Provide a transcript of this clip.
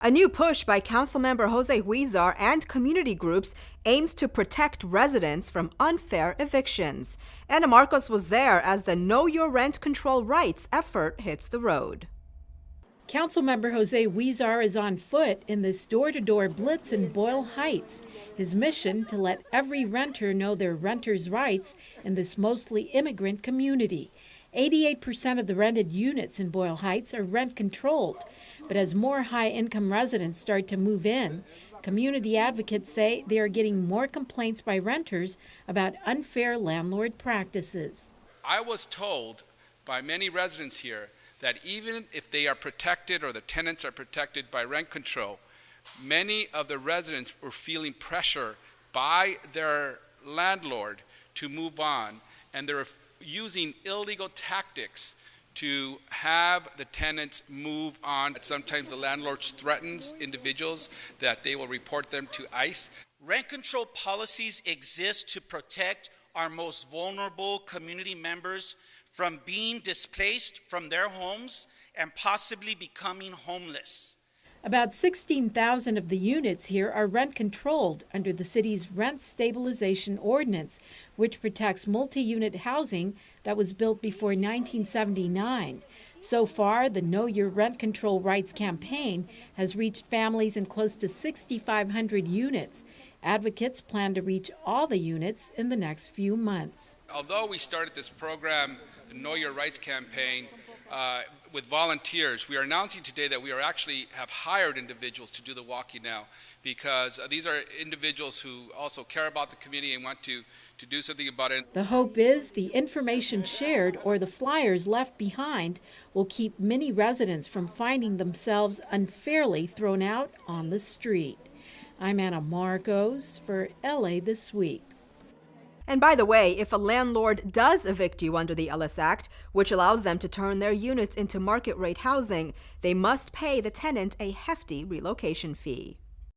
A new push by Councilmember Jose Huizar and community groups aims to protect residents from unfair evictions. Ana Marcos was there as the Know Your Rent Control Rights effort hits the road. Councilmember Jose Huizar is on foot in this door-to-door blitz in Boyle Heights. His mission to let every renter know their renters' rights in this mostly immigrant community. 88% of the rented units in Boyle Heights are rent-controlled. But as more high-income residents start to move in, community advocates say they are getting more complaints by renters about unfair landlord practices. I was told by many residents here that even if they are protected or the tenants are protected by rent control, many of the residents were feeling pressure by their landlord to move on, and they're using illegal tactics to have the tenants move on. Sometimes the landlord threatens individuals that they will report them to ICE. Rent control policies exist to protect our most vulnerable community members from being displaced from their homes and possibly becoming homeless. About 16,000 of the units here are rent-controlled under the city's Rent Stabilization Ordinance, which protects multi-unit housing that was built before 1979. So far, the Know Your Rent Control Rights campaign has reached families in close to 6,500 units. Advocates plan to reach all the units in the next few months. Although we started this program, the Know Your Rights campaign, with volunteers, we are announcing today that we have hired individuals to do the walking now, because these are individuals who also care about the community and want to do something about it. The hope is the information shared or the flyers left behind will keep many residents from finding themselves unfairly thrown out on the street. I'm Ana Marcos for LA This Week. And by the way, if a landlord does evict you under the Ellis Act, which allows them to turn their units into market rate housing, they must pay the tenant a hefty relocation fee.